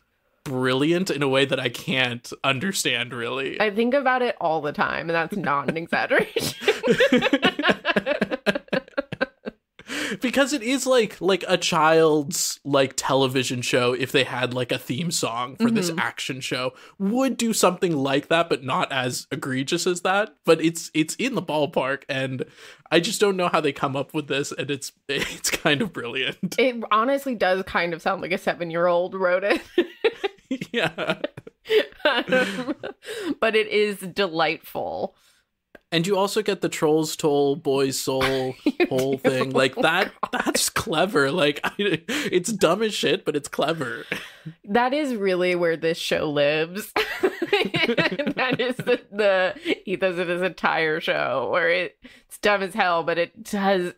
brilliant in a way that I can't understand, really. I think about it all the time, and that's not an exaggeration. Because it is like a child's like television show, if they had like a theme song for this action show, would do something like that, but not as egregious as that. But it's in the ballpark, and I just don't know how they come up with this, and it's kind of brilliant. It honestly does kind of sound like a 7-year-old wrote it. Yeah. But it is delightful. And you also get the Trolls Toll Boys Soul whole thing. Like, that's clever. Like, it's dumb as shit, but it's clever. That is really where this show lives. That is the ethos of this entire show, where it's dumb as hell, but it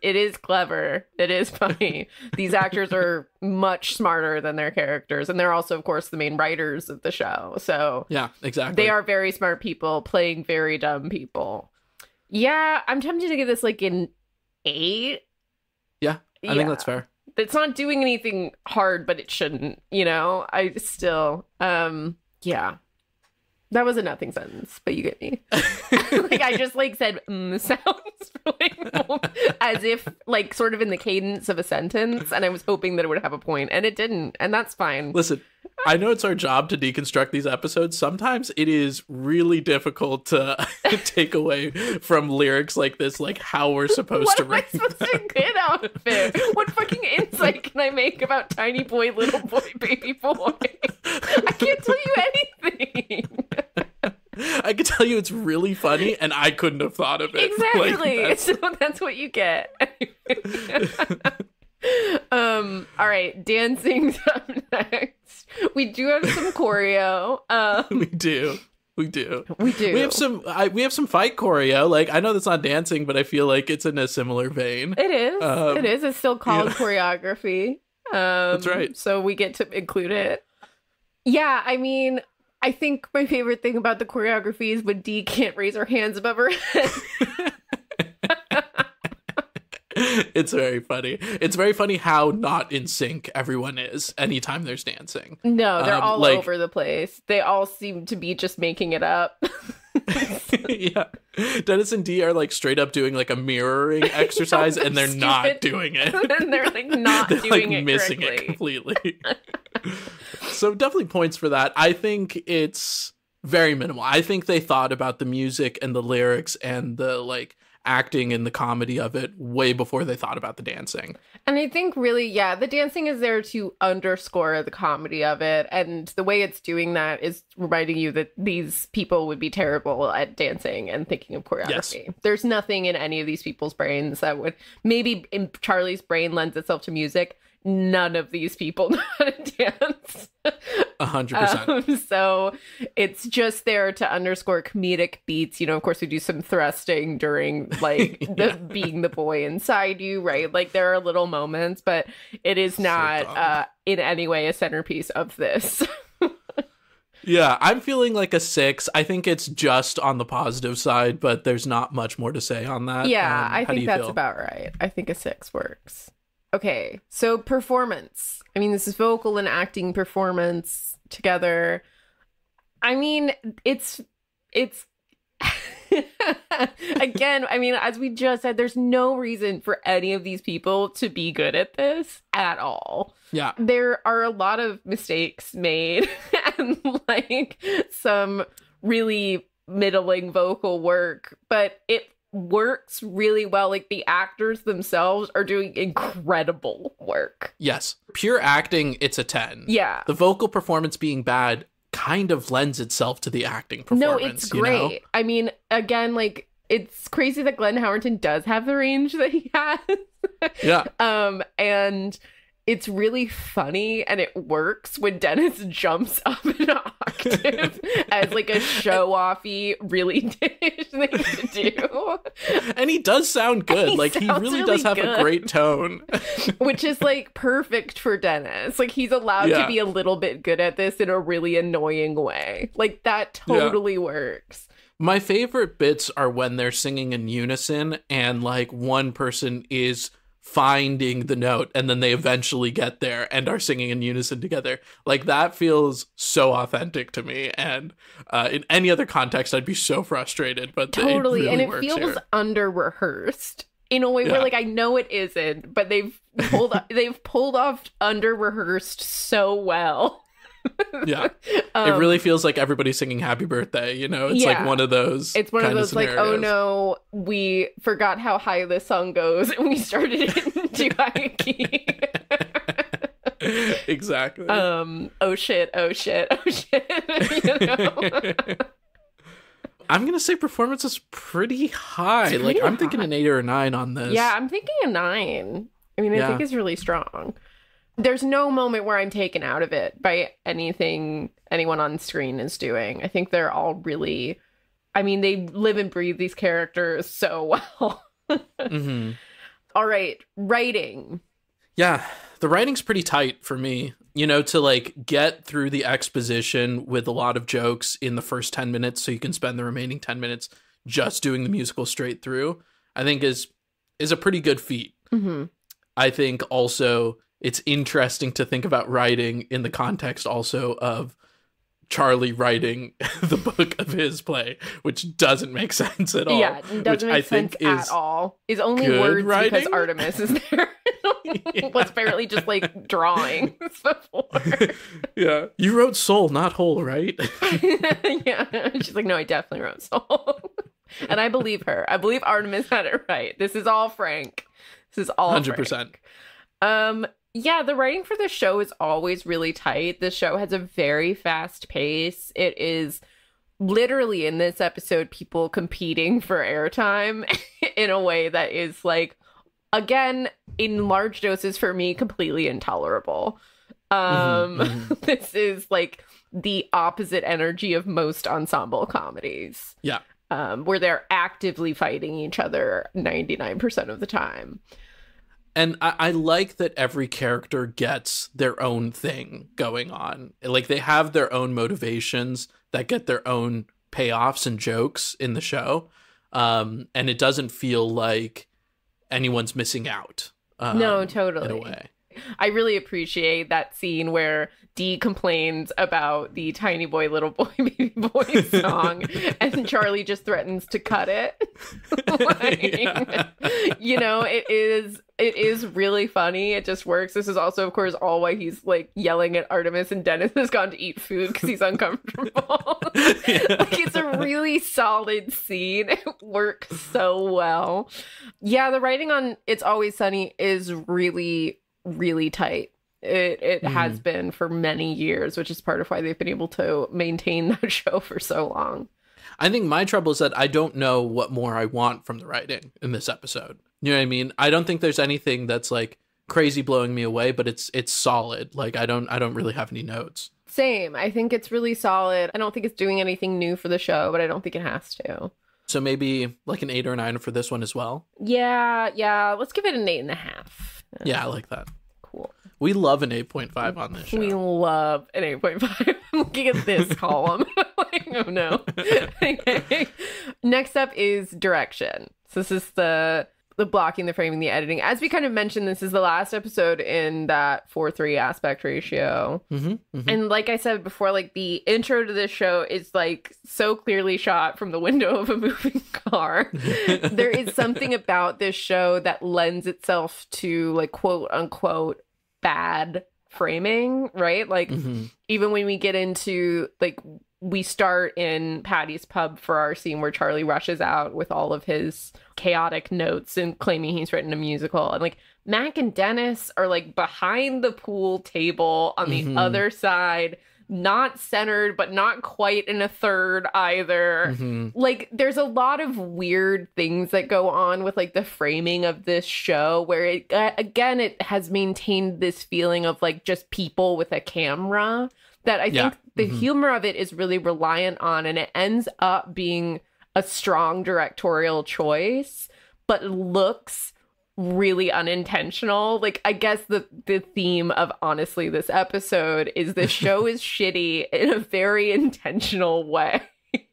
is clever. It is funny. These actors are much smarter than their characters, and they're also, of course, the main writers of the show. So yeah, exactly. They are very smart people playing very dumb people. Yeah, I'm tempted to give this like an 8. Yeah, I think that's fair. It's not doing anything hard, but it shouldn't, you know? I still, yeah. That was a nothing sentence, but you get me. Like, I just like said sounds like, as if like sort of in the cadence of a sentence, and I was hoping that it would have a point, and it didn't, and that's fine. Listen, I know it's our job to deconstruct these episodes. Sometimes it is really difficult to take away from lyrics like this, like how we're supposed to rank them. What am I supposed to get out of it? What fucking insight can I make about tiny boy, little boy, baby boy? I can't tell you anything. I can tell you it's really funny, and I couldn't have thought of it. Exactly. So that's what you get. All right, dancing's up next. We do have some choreo. We do. We have some fight choreo. Like, I know that's not dancing, but I feel like it's in a similar vein. It is. It's still called choreography. That's right. So we get to include it. Yeah, I mean, I think my favorite thing about the choreography is when Dee can't raise her hands above her head. It's very funny. It's very funny how not in sync everyone is anytime there's dancing. No, they're all over the place. They all seem to be just making it up. Yeah. Dennis and Dee are like straight up doing like a mirroring exercise, and they're not doing it. And they're like not doing it missing correctly. It completely. So definitely points for that. I think it's very minimal. I think they thought about the music and the lyrics and the like acting and the comedy of it way before they thought about the dancing. And I think really, yeah, the dancing is there to underscore the comedy of it. And the way it's doing that is reminding you that these people would be terrible at dancing and thinking of choreography. Yes. There's nothing in any of these people's brains that would, maybe in Charlie's brain lends itself to music. None of these people know how to dance. 100%. So it's just there to underscore comedic beats. You know, of course, we do some thrusting during like being the boy inside you, right? Like there are little moments, but it is not in any way a centerpiece of this. Yeah, I'm feeling like a 6. I think it's just on the positive side, but there's not much more to say on that. Yeah, I think that's about right. I think a 6 works. Okay, so performance. I mean, this is vocal and acting performance together. I mean, it's again, I mean, as we just said, there's no reason for any of these people to be good at this at all. Yeah. There are a lot of mistakes made and like some really middling vocal work, but it works really well. Like the actors themselves are doing incredible work. Yes. Pure acting, it's a 10. Yeah. The vocal performance being bad kind of lends itself to the acting performance. No, it's great. You know? I mean, again, like it's crazy that Glenn Howerton does have the range that he has. Yeah. And it's really funny and it works when Dennis jumps up an octave as like a show-offy, really dish thing to do. And he does sound good. Like, he really does have a great tone. Which is like perfect for Dennis. Like, he's allowed to be a little bit good at this in a really annoying way. Like, that totally works. My favorite bits are when they're singing in unison and like one person is finding the note and then they eventually get there and are singing in unison together. Like, that feels so authentic to me, and in any other context I'd be so frustrated, but totally, it really and it works feels here. Under rehearsed in a way where like I know it isn't, but they've pulled off under rehearsed so well. Yeah, it really feels like everybody's singing Happy Birthday, you know? It's like one of those. It's one of those like, oh no, we forgot how high this song goes and we started it in too high key. Exactly. Oh shit, you know? I'm gonna say performance is pretty high. Like, I'm thinking an 8 or a 9 on this. Yeah, I'm thinking a 9. I mean, I think it's really strong. There's no moment where I'm taken out of it by anything anyone on screen is doing. I think they're all really, I mean, they live and breathe these characters so well. Mm-hmm. All right, writing. Yeah, the writing's pretty tight for me. You know, to like get through the exposition with a lot of jokes in the first 10 minutes so you can spend the remaining 10 minutes just doing the musical straight through, I think is a pretty good feat. Mm-hmm. I think also it's interesting to think about writing in the context also of Charlie writing the book of his play, which doesn't make sense at all. Yeah, it doesn't make sense at all. Is only words writing? Because Artemis is there. Was apparently just like drawing before. Yeah. You wrote Soul, not Whole, right? Yeah. She's like, no, I definitely wrote Soul. And I believe her. I believe Artemis had it right. This is all Frank. This is all 100%. Frank. Yeah, the writing for the show is always really tight. The show has a very fast pace. It is literally in this episode people competing for airtime in a way that is like, again, in large doses for me, completely intolerable. This is like the opposite energy of most ensemble comedies. Yeah. Where they're actively fighting each other 99% of the time. And I like that every character gets their own thing going on. Like, they have their own motivations that get their own payoffs and jokes in the show. And it doesn't feel like anyone's missing out. No, totally. In a way. I really appreciate that scene where Dee complains about the Tiny Boy, Little Boy, Baby Boy song, and Charlie just threatens to cut it. You know, it is really funny. It just works. This is also, of course, all why he's like yelling at Artemis and Dennis has gone to eat food because he's uncomfortable. Like, it's a really solid scene. It works so well. Yeah, the writing on It's Always Sunny is really, really tight. It has been for many years, which is part of why they've been able to maintain that show for so long. I think my trouble is that I don't know what more I want from the writing in this episode. You know what I mean? I don't think there's anything that's like crazy blowing me away, but it's solid. Like, I don't really have any notes. Same. I think it's really solid. I don't think it's doing anything new for the show, but I don't think it has to. So maybe like an 8 or a 9 for this one as well? Yeah. Let's give it an 8.5. Yeah, I like that. Cool. We love an 8.5 on this show. We love an 8.5. I'm looking at this column. Like, oh no. Okay. Next up is direction. So this is the blocking, the framing, the editing. As we kind of mentioned, this is the last episode in that 4:3 aspect ratio. And like I said before, like the intro to this show is like so clearly shot from the window of a moving car. There is something about this show that lends itself to like quote unquote bad framing, right? Like even when we get into like, we start in Patty's pub for our scene where Charlie rushes out with all of his chaotic notes and claiming he's written a musical. And like Mac and Dennis are like behind the pool table on the other side. not centered, but not quite in a third either. Like, there's a lot of weird things that go on with, like, the framing of this show, where it, again, it has maintained this feeling of, like, just people with a camera that I think the humor of it is really reliant on, and it ends up being a strong directorial choice, but looks really unintentional. Like, I guess the theme of, honestly, this episode is the show is shitty in a very intentional way.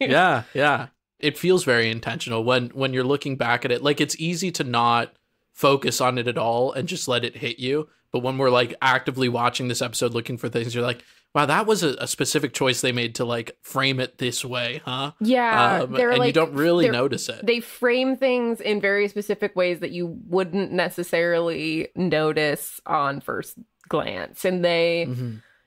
Yeah. It feels very intentional when you're looking back at it. Like, it's easy to not focus on it at all and just let it hit you. But when we're, like, actively watching this episode looking for things, you're like, wow, that was a specific choice they made to, like, frame it this way, huh? Yeah. And like, you don't really notice it. They frame things in very specific ways that you wouldn't necessarily notice on first glance. And they,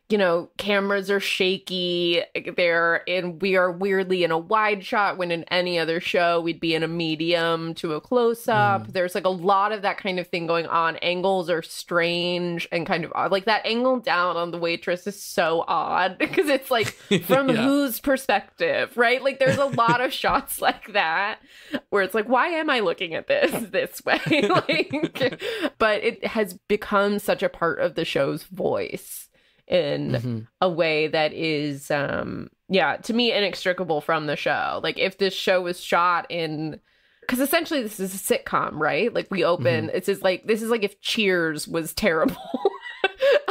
you know, cameras are shaky. We are weirdly in a wide shot, when in any other show we'd be in a medium to a close-up. There's, like, a lot of that kind of thing going on. Angles are strange and kind of odd. Like, that angle down on the waitress is so odd, because it's like, from whose perspective, right? Like, there's a lot of shots like that where it's like, why am I looking at this way? Like, but it has become such a part of the show's voice in a way that is, to me, inextricable from the show. Like, if this show was shot in, because essentially this is a sitcom, right? Like, we open, this is like if Cheers was terrible.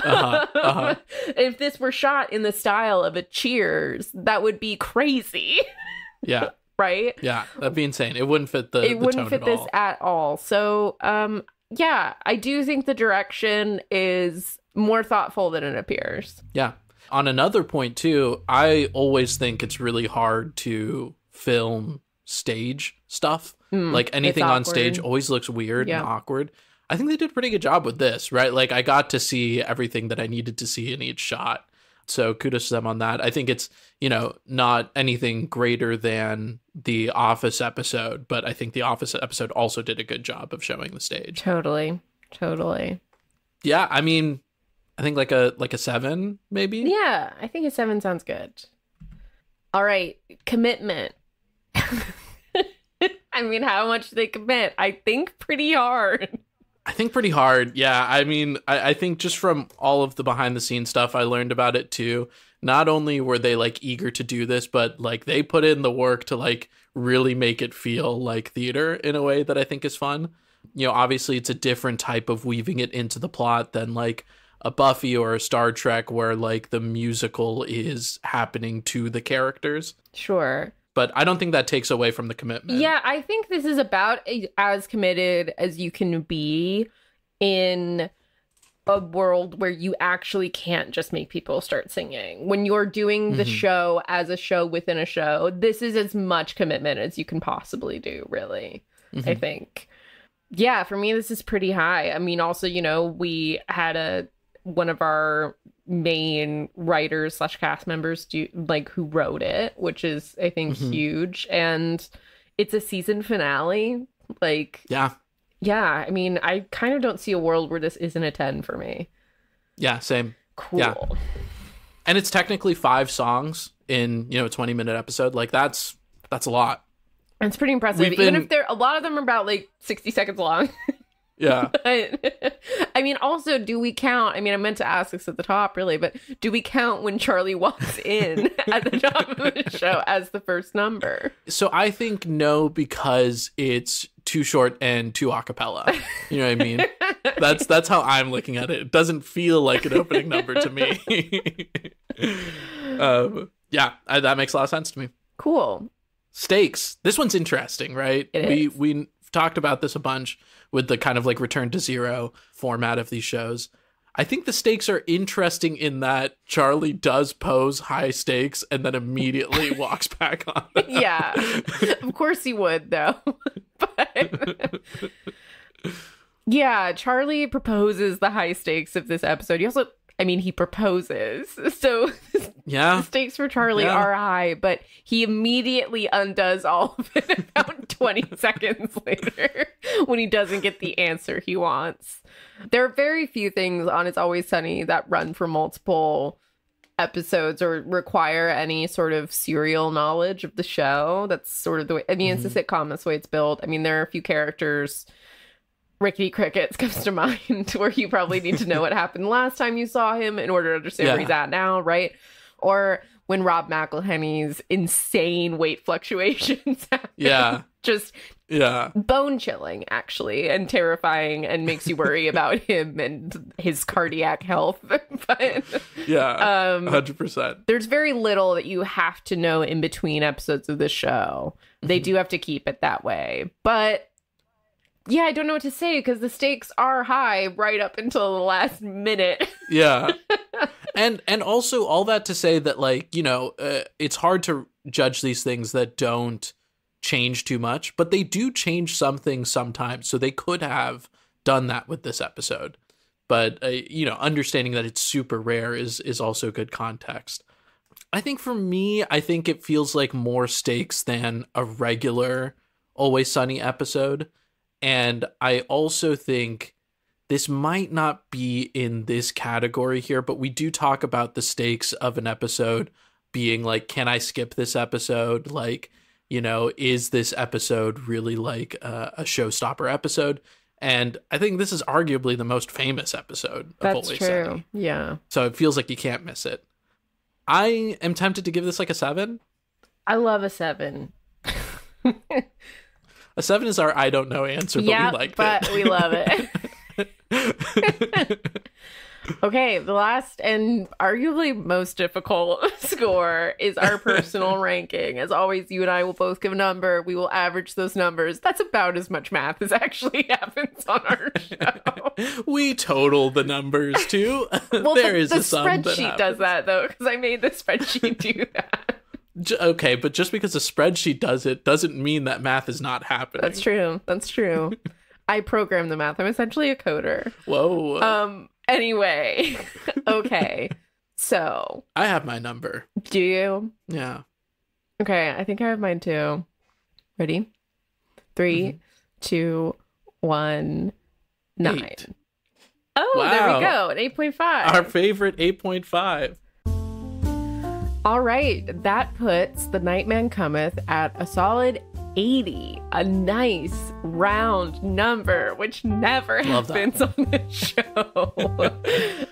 If this were shot in the style of a Cheers, that would be crazy. Yeah. Right? Yeah, that'd be insane. It wouldn't fit it wouldn't fit this all. at all. So, I do think the direction is more thoughtful than it appears. Yeah. On another point, too, I always think it's really hard to film stage stuff. Like, anything on stage always looks weird and awkward. I think they did a pretty good job with this, right? Like, I got to see everything that I needed to see in each shot. So kudos to them on that. I think it's, you know, not anything greater than the Office episode, but I think the Office episode also did a good job of showing the stage. Totally. Yeah, I mean, I think like a 7, maybe? Yeah, I think a 7 sounds good. All right, commitment. I mean, how much do they commit? I think pretty hard. Yeah, I mean, I think just from all of the behind the scenes stuff I learned about it too, not only were they, like, eager to do this, but, like, they put in the work to, like, really make it feel like theater in a way that I think is fun. You know, obviously it's a different type of weaving it into the plot than, like, a Buffy or a Star Trek, where, like, the musical is happening to the characters. Sure. But I don't think that takes away from the commitment. Yeah, I think this is about as committed as you can be in a world where you actually can't just make people start singing. When you're doing the show as a show within a show, this is as much commitment as you can possibly do, really, I think. Yeah, for me, this is pretty high. I mean, also, you know, we had one of our main writers / cast members who wrote it, which is, I think, huge. And it's a season finale. Like, yeah, I mean, I kind of don't see a world where this isn't a 10 for me. Yeah, same. Cool. Yeah. And it's technically 5 songs in, you know, a 20-minute episode. Like, that's a lot. It's pretty impressive. Even if a lot of them are about, like, 60 seconds long. Yeah. I mean, also, do we count? I mean, I meant to ask this at the top, really, but do we count when Charlie walks in at the top of the show as the first number? So I think no, because it's too short and too a cappella. You know what I mean? That's how I'm looking at it. It doesn't feel like an opening number to me. That makes a lot of sense to me. Cool. Stakes. This one's interesting, right? We talked about this a bunch with the kind of like return to zero format of these shows. I think the stakes are interesting in that Charlie does pose high stakes and then immediately walks back on them. Yeah, of course he would, though. But yeah, Charlie proposes the high stakes of this episode. He proposes. So the stakes for Charlie are high, but he immediately undoes all of it about 20 seconds later when he doesn't get the answer he wants. There are very few things on It's Always Sunny that run for multiple episodes or require any sort of serial knowledge of the show. That's sort of the way, I mean, it's a sitcom, that's the way it's built. I mean, there are a few characters, Rickety Crickets comes to mind, where you probably need to know what happened last time you saw him in order to understand where he's at now, right? Or when Rob McElhenney's insane weight fluctuations happen. Yeah. Just bone chilling, actually, and terrifying, and makes you worry about him and his cardiac health. But 100%. There's very little that you have to know in between episodes of the show. They do have to keep it that way. But yeah, I don't know what to say because the stakes are high right up until the last minute. Yeah. And also all that to say that, like, you know, it's hard to judge these things that don't change too much, but they do change some things sometimes. So they could have done that with this episode. But, you know, understanding that it's super rare is also good context. I think for me, I think it feels like more stakes than a regular Always Sunny episode. And I also think this might not be in this category here, but we do talk about the stakes of an episode being like, can I skip this episode? Like, you know, is this episode really like a showstopper episode? And I think this is arguably the most famous episode of Always Sunny. Yeah. So it feels like you can't miss it. I am tempted to give this like a 7. I love a 7. A 7 is our I don't know answer, but we liked but it. We love it. Okay, the last and arguably most difficult score is our personal ranking. As always, you and I will both give a number. We will average those numbers. That's about as much math as actually happens on our show. We total the numbers too. Well, there the is a sum that spreadsheet does that though, because I made the spreadsheet do that. Okay, but just because a spreadsheet does it doesn't mean that math is not happening. That's true. That's true. I program the math. I'm essentially a coder. Whoa. Anyway. Okay. So. I have my number. Do you? Yeah. Okay. I think I have mine too. Ready? 3, 2, 1, 9. 8. Oh, wow. There we go. An 8.5. Our favorite 8.5. All right. That puts The Nightman Cometh at a solid 80, a nice round number, which never happens on this show.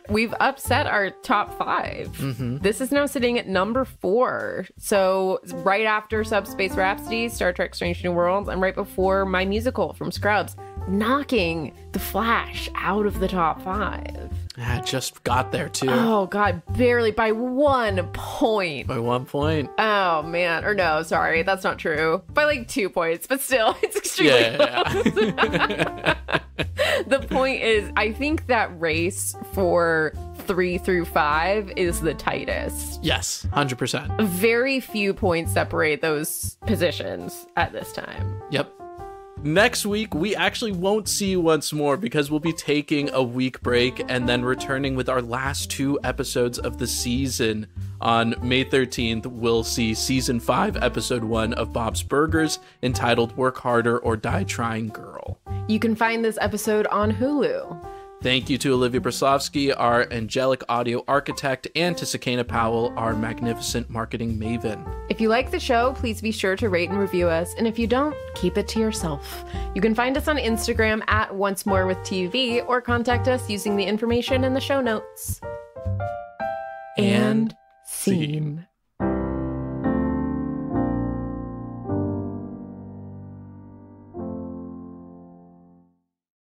We've upset our top 5. This is now sitting at number 4. So right after Subspace Rhapsody, Star Trek Strange New Worlds, and right before My Musical from Scrubs, knocking The Flash out of the top 5. Yeah, just got there too. Oh God, barely by 1 point. By 1 point. Oh man, or no, sorry, that's not true. By like 2 points, but still, it's extremely close. The point is, I think that race for 3 through 5 is the tightest. Yes, 100%. Very few points separate those positions at this time. Yep. Next week, we actually won't see you once more because we'll be taking a week break and then returning with our last 2 episodes of the season. On May 13th, we'll see Season 5, Episode 1 of Bob's Burgers, entitled Work Harder or Die Trying Girl. You can find this episode on Hulu. Thank you to Olivia Braslovsky, our angelic audio architect, and to Sakina Powell, our magnificent marketing maven. If you like the show, please be sure to rate and review us. And if you don't, keep it to yourself. You can find us on Instagram at Once More With TV or contact us using the information in the show notes. And scene.